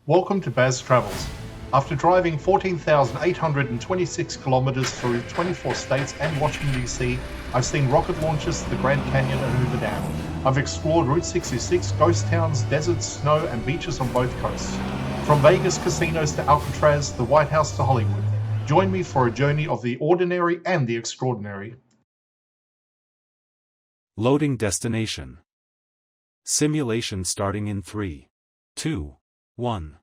Welcome to Baz Travels. After driving 14,826 kilometers through 24 states and Washington, D.C., I've seen rocket launches to the Grand Canyon and Hoover Dam. I've explored Route 66, ghost towns, deserts, snow, and beaches on both coasts. From Vegas casinos to Alcatraz, the White House to Hollywood. Join me for a journey of the ordinary and the extraordinary. Loading destination. Simulation starting in 3, 2, 1.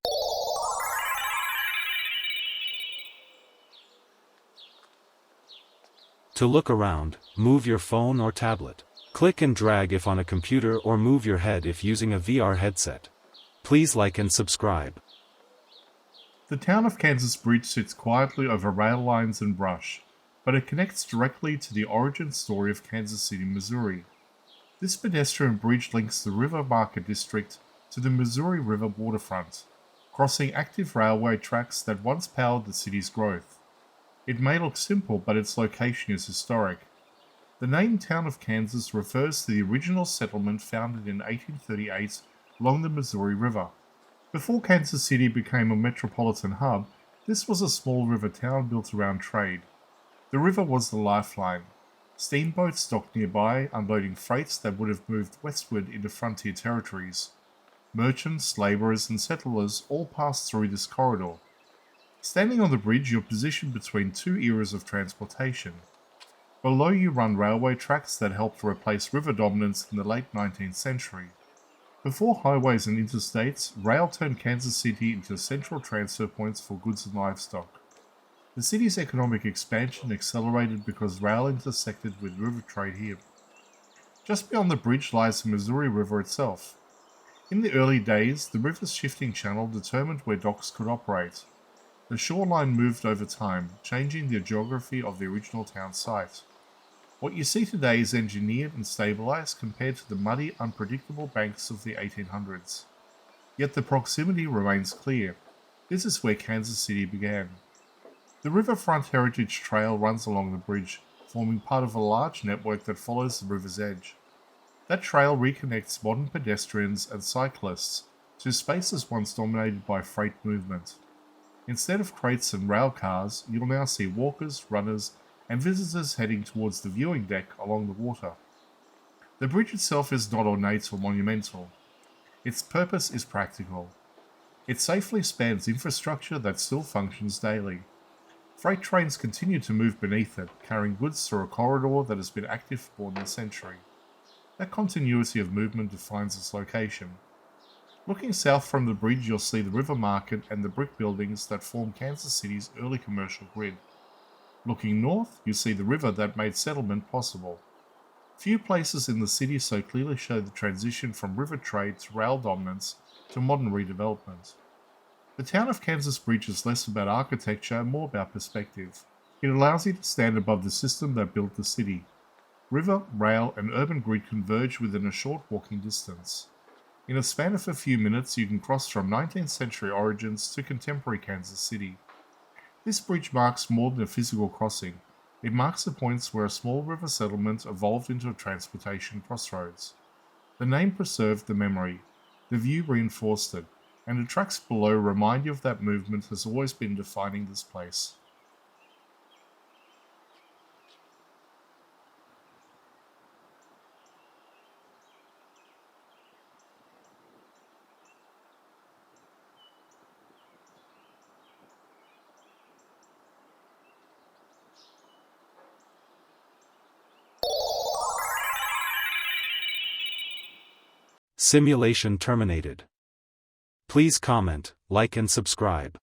To look around, move your phone or tablet. Click and drag if on a computer or move your head if using a VR headset. Please like and subscribe. The town of Kansas Bridge sits quietly over rail lines and brush, but it connects directly to the origin story of Kansas City, Missouri. This pedestrian bridge links the River Market District to the Missouri River waterfront, crossing active railway tracks that once powered the city's growth. It may look simple, but its location is historic. The name Town of Kansas refers to the original settlement founded in 1838 along the Missouri River. Before Kansas City became a metropolitan hub, this was a small river town built around trade. The river was the lifeline. Steamboats docked nearby, unloading freights that would have moved westward into frontier territories. Merchants, labourers, and settlers all passed through this corridor. Standing on the bridge, you're positioned between two eras of transportation. Below you run railway tracks that helped to replace river dominance in the late 19th century. Before highways and interstates, rail turned Kansas City into central transfer points for goods and livestock. The city's economic expansion accelerated because rail intersected with river trade here. Just beyond the bridge lies the Missouri River itself. In the early days, the river's shifting channel determined where docks could operate. The shoreline moved over time, changing the geography of the original town site. What you see today is engineered and stabilized compared to the muddy, unpredictable banks of the 1800s. Yet the proximity remains clear. This is where Kansas City began. The Riverfront Heritage Trail runs along the bridge, forming part of a large network that follows the river's edge. That trail reconnects modern pedestrians and cyclists to spaces once dominated by freight movement. Instead of crates and rail cars, you'll now see walkers, runners, and visitors heading towards the viewing deck along the water. The bridge itself is not ornate or monumental. Its purpose is practical. It safely spans infrastructure that still functions daily. Freight trains continue to move beneath it, carrying goods through a corridor that has been active for more than a century. That continuity of movement defines its location. Looking south from the bridge, you'll see the river market and the brick buildings that form Kansas City's early commercial grid. Looking north, you see the river that made settlement possible. Few places in the city so clearly show the transition from river trade to rail dominance to modern redevelopment. The town of Kansas Bridge is less about architecture and more about perspective. It allows you to stand above the system that built the city. River, rail, and urban grid converge within a short walking distance. In a span of a few minutes, you can cross from 19th century origins to contemporary Kansas City. This bridge marks more than a physical crossing. It marks the points where a small river settlement evolved into a transportation crossroads. The name preserved the memory. The view reinforced it. And the tracks below remind you of that movement has always been defining this place. Simulation terminated. Please comment, like and subscribe.